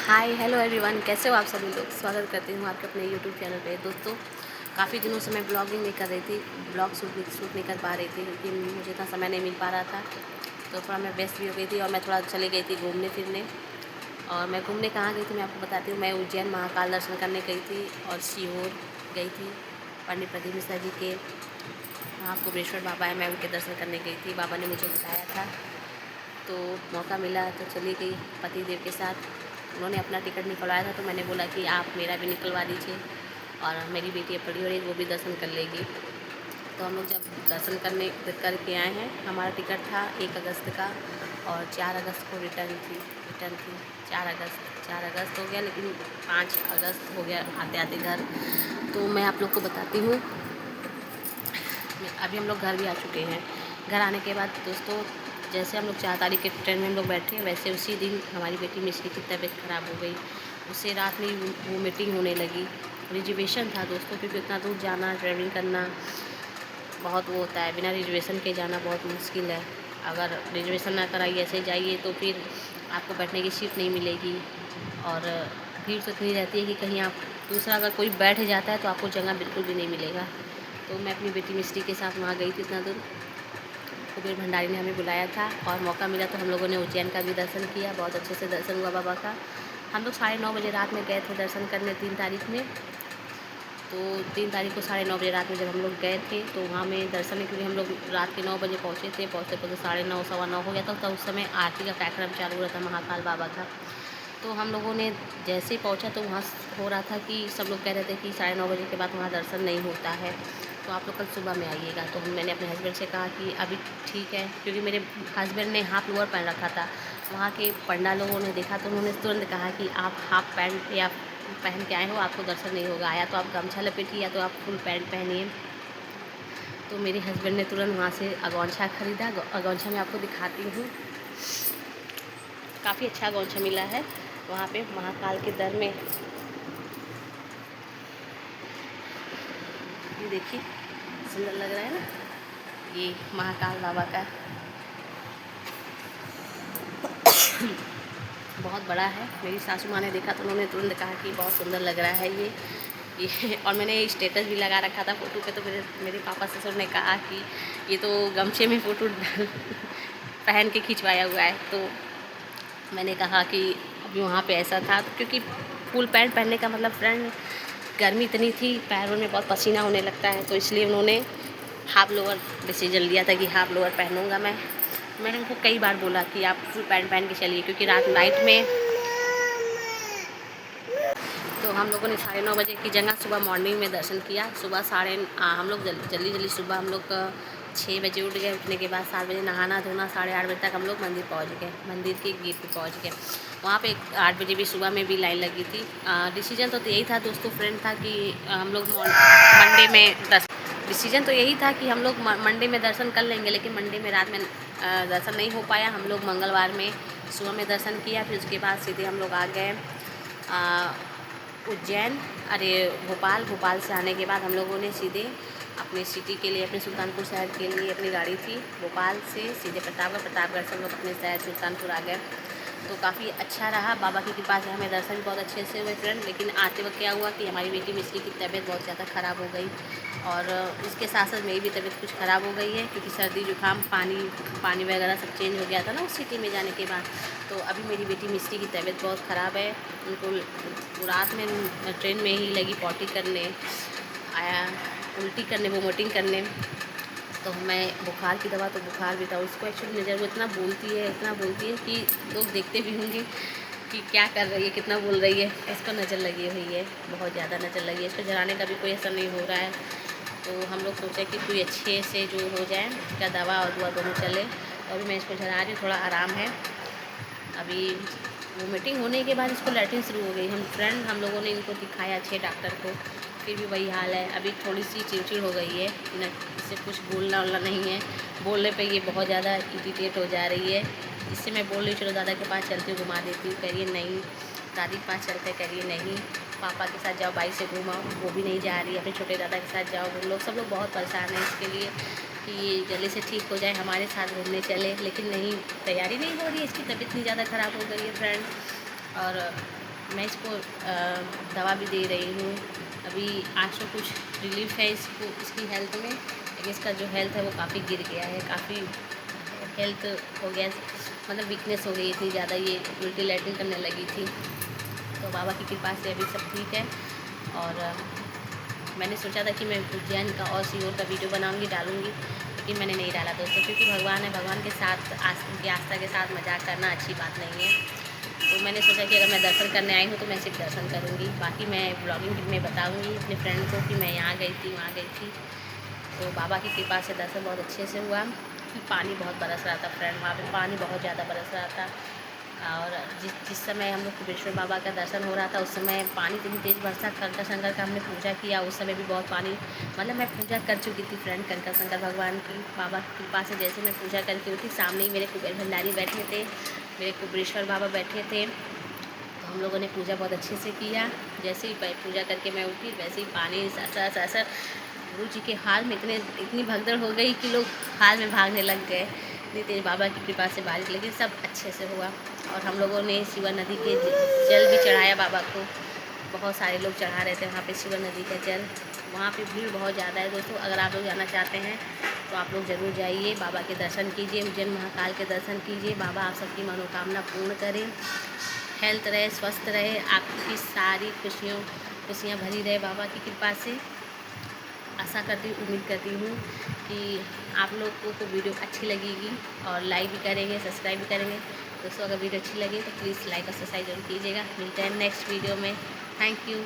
Hi hello everyone, कैसे हो आप सभी लोग। स्वागत करती हूँ आपके अपने यूट्यूब चैनल पे। दोस्तों, काफ़ी दिनों से मैं ब्लॉगिंग नहीं कर रही थी, ब्लॉग शूट नहीं कर पा रही थी क्योंकि मुझे इतना समय नहीं मिल पा रहा था। तो थोड़ा मैं व्यस्त भी हो गई थी और मैं थोड़ा चली गई थी घूमने फिरने। और मैं घूमने कहाँ गई थी मैं आपको बताती हूँ। मैं उज्जैन महाकाल दर्शन करने गई थी और सीहोर गई थी। पंडित प्रदीप मिश्रा जी के वहाँ कुबेश्वर बाबा है, मैं उनके दर्शन करने गई थी। बाबा ने मुझे बताया था तो मौका मिला तो चली गई पति देव के साथ। उन्होंने अपना टिकट निकलवाया था तो मैंने बोला कि आप मेरा भी निकलवा दीजिए और मेरी बेटी अब बड़ी हो रही है, वो भी दर्शन कर लेगी। तो हम लोग जब दर्शन करके आए हैं, हमारा टिकट था 1 अगस्त का और 4 अगस्त को रिटर्न थी। 4 अगस्त हो गया, लेकिन 5 अगस्त हो गया आते आते घर। तो मैं आप लोग को बताती हूँ, अभी हम लोग घर भी आ चुके हैं। घर आने के बाद दोस्तों, जैसे हम लोग 4 तारीख के ट्रेन में हम लोग बैठे, वैसे उसी दिन हमारी बेटी मिश्री की तबीयत ख़राब हो गई। उससे रात में वो मीटिंग होने लगी। रिजर्वेशन था दोस्तों, क्योंकि उतना दूर जाना, ट्रैवलिंग करना बहुत वो होता है। बिना रिजर्वेशन के जाना बहुत मुश्किल है। अगर रिजर्वेशन ना कराइए ऐसे जाइए तो फिर आपको बैठने की सीट नहीं मिलेगी और भीड़ तो इतनी रहती है कि कहीं आप दूसरा अगर कोई बैठ जाता है तो आपको जगह बिल्कुल भी नहीं मिलेगा। तो मैं अपनी बेटी मिश्री के साथ वहाँ गई थी इतना दूर। कुबेर भंडारी ने हमें बुलाया था और मौका मिला तो हम लोगों ने उज्जैन का भी दर्शन किया। बहुत अच्छे से दर्शन हुआ बाबा का। हम लोग 9:30 बजे रात में गए थे दर्शन करने 3 तारीख में। तो 3 तारीख को 9:30 बजे रात में जब हम लोग गए थे तो वहाँ में दर्शन के लिए हम लोग रात के 9 बजे पहुँचे थे। पहुँचते पहुँचते 9:30 9:15 हो गया था। तो उस समय आरती का कार्यक्रम चालू हो रहा था महाकाल बाबा का। तो हम लोगों ने जैसे ही पहुँचा तो वहाँ हो रहा था कि सब लोग कह रहे थे कि 9:30 बजे के बाद वहाँ दर्शन नहीं होता है, तो आप लोग कल सुबह में आइएगा। तो मैंने अपने हस्बैंड से कहा कि अभी ठीक है, क्योंकि मेरे हस्बैंड ने हाफ लोअर पहन रखा था। वहाँ के पंडा लोगों ने देखा तो उन्होंने तुरंत कहा कि आप हाफ पैंट या पहन के आए हो, आपको दर्शन नहीं होगा। या तो आप गमछा लपेटिए या तो आप फुल पैंट पहनिए। तो मेरे हस्बैंड ने तुरंत वहाँ से अगौछा खरीदा। अगौछा मैं आपको दिखाती हूँ, काफ़ी अच्छा अगौछा मिला है वहाँ पे महाकाल के दर में। ये देखिए, सुंदर लग रहा है ना, ये महाकाल बाबा का बहुत बड़ा है। मेरी सासू माँ ने देखा तो उन्होंने तुरंत कहा कि बहुत सुंदर लग रहा है ये और मैंने स्टेटस भी लगा रखा था फ़ोटो पे। तो मेरे पापा ससुर ने कहा कि ये तो गमछे में फ़ोटो पहन के खिंचवाया हुआ है। तो मैंने कहा कि अभी वहाँ पे ऐसा था तो, क्योंकि फुल पैंट पहनने का मतलब फ्रेंड, गर्मी इतनी थी, पैरों में बहुत पसीना होने लगता है, तो इसलिए उन्होंने हाफ लोअर डिसीजन लिया था कि हाफ लोअर पहनूंगा मैं। मैंने उनको कई बार बोला कि आप फुल पैंट पहन के चलिए, क्योंकि रात नाइट में तो हम लोगों ने 9:30 बजे की जगह सुबह मॉर्निंग में दर्शन किया। सुबह हम लोग जल्दी सुबह हम लोग 6 बजे उठ गए। उठने के बाद 7 बजे नहाना धोना, 8:30 बजे तक हम लोग मंदिर पहुंच गए। मंदिर के गेट पे पहुंच गए। वहाँ पे 8 बजे भी सुबह में भी लाइन लगी थी। डिसीजन तो यही था दोस्तों, फ्रेंड था कि हम लोग मंडे में डिसीजन तो यही था कि हम लोग मंडे में दर्शन कर लेंगे, लेकिन मंडे में रात में दर्शन नहीं हो पाया। हम लोग मंगलवार में सुबह में दर्शन किया। फिर उसके बाद सीधे हम लोग आ गए उज्जैन, भोपाल से आने के बाद हम लोगों ने सीधे अपने सिटी के लिए, अपने सुल्तानपुर शहर के लिए अपनी गाड़ी थी, भोपाल से सीधे प्रतापगढ़ से हम लोग अपने शहर सुल्तानपुर आ गए। तो काफ़ी अच्छा रहा, बाबा की कृपा से हमें दर्शन बहुत अच्छे से हुए फ्रेंड। लेकिन आते वक्त क्या हुआ कि हमारी बेटी मिश्री की तबीयत बहुत ज़्यादा ख़राब हो गई और इसके साथ साथ मेरी भी तबीयत कुछ ख़राब हो गई है, क्योंकि सर्दी जुकाम पानी वगैरह सब चेंज हो गया था ना उस सिटी में जाने के बाद। तो अभी मेरी बेटी मिश्री की तबीयत बहुत ख़राब है। उनको रात में ट्रेन में ही लगी पॉटी करने, उल्टी करने, वोमिटिंग करने। तो मैं बुखार की दवा, तो बुखार भी था उसको। एक्चुअली नज़र वो इतना बोलती है कि लोग देखते भी होंगे कि क्या कर रही है, कितना बोल रही है। इसको नज़र लगी हुई है, बहुत ज़्यादा नज़र लगी है। इसको जलाने का भी कोई असर नहीं हो रहा है। तो हम लोग सोचे कि कोई अच्छे से जो हो जाए, क्या दवा और दुआ दोनों चले। तो अभी मैं इसको जला रही हूँ, थोड़ा आराम है। अभी वोमिटिंग होने के बाद इसको लैट्रिन शुरू हो गई। हम लोगों ने इनको दिखाया अच्छे डॉक्टर को, फिर भी वही हाल है। अभी थोड़ी सी चिड़चिड़ हो गई है, न इससे कुछ बोलना वाला नहीं है। बोलने पे ये बहुत ज़्यादा इरिटेट हो जा रही है। इससे मैं बोल रही हूँ चलो दादा के पास चलती हूँ, घुमा देती हूँ। कह रही है नहीं, दादी के पास चलते। कह रही है नहीं, पापा के साथ जाओ, बाइक से घुमाओ। वो भी नहीं जा रही है। अपने छोटे दादा के साथ जाओ। वो लोग सब लोग बहुत परेशान हैं इसके लिए कि ये जल्दी से ठीक हो जाए, हमारे साथ घूमने चले। लेकिन नहीं, तैयारी नहीं हो रही है। इसकी तबीयत इतनी ज़्यादा ख़राब हो गई है फ्रेंड। और मैं इसको दवा भी दे रही हूँ। अभी आज तो कुछ रिलीफ है इसकी हेल्थ में, लेकिन इसका जो हेल्थ है वो काफ़ी गिर गया है, काफ़ी हेल्थ हो गया, मतलब वीकनेस हो गई थी ज़्यादा, ये उल्टी लैट्रिन करने लगी थी। तो बाबा की कृपा से अभी सब ठीक है। और मैंने सोचा था कि मैं उज्जैन का और सीहोर का वीडियो बनाऊंगी, डालूंगी, लेकिन मैंने नहीं डाला दोस्तों, क्योंकि भगवान है, भगवान के साथ उनकी आस्था के साथ मजाक करना अच्छी बात नहीं है। तो मैंने सोचा कि अगर मैं दर्शन करने आई हूँ तो मैं सिर्फ दर्शन करूँगी, बाकी मैं ब्लॉगिंग में बताऊँगी अपने फ्रेंड को कि मैं यहाँ गई थी, वहाँ गई थी। तो बाबा की कृपा से दर्शन बहुत अच्छे से हुआ। कि पानी बहुत बरस रहा था फ्रेंड, वहाँ पे पानी बहुत ज़्यादा बरस रहा था। और जिस समय हम लोग कुबेश्वर बाबा का दर्शन हो रहा था, उस समय पानी इतनी तेज़ बरसा। कंकर शंकर का हमने पूजा किया, उस समय भी बहुत पानी, मतलब मैं पूजा कर चुकी थी फ्रेंड कंकर शंकर भगवान की। बाबा की कृपा से जैसे मैं पूजा करके उठी, सामने ही मेरे कुबेर भंडारी बैठे थे, मेरे कुबेश्वर बाबा बैठे थे। तो हम लोगों ने पूजा बहुत अच्छे से किया। जैसे ही पूजा करके मैं उठी, वैसे ही पानी सर गुरु जी के हाल में इतनी भगदड़ हो गई कि लोग हाल में भागने लग गए। इतनी तेज बाबा की कृपा से बारिश, लेकिन सब अच्छे से हुआ। और हम लोगों ने शिवा नदी के जल भी चढ़ाया बाबा को। बहुत सारे लोग चढ़ा रहे थे वहाँ पे शिवा नदी का जल। वहाँ पे भीड़ बहुत ज़्यादा है दोस्तों, अगर आप लोग जाना चाहते हैं तो आप लोग ज़रूर जाइए, बाबा के दर्शन कीजिए, उज्जैन महाकाल के दर्शन कीजिए। बाबा आप सबकी मनोकामना पूर्ण करें, हेल्थ रहे, स्वस्थ रहे, आपकी सारी खुशियाँ भरी रहे बाबा की कृपा से। आशा करती हूँ, उम्मीद करती हूँ कि आप लोगों को वीडियो अच्छी लगेगी, और लाइक भी करेंगे, सब्सक्राइब भी करेंगे। दोस्तों अगर वीडियो अच्छी लगे तो प्लीज़ लाइक और सब्सक्राइब जरूर कीजिएगा। मिलते हैं नेक्स्ट वीडियो में। Thank you.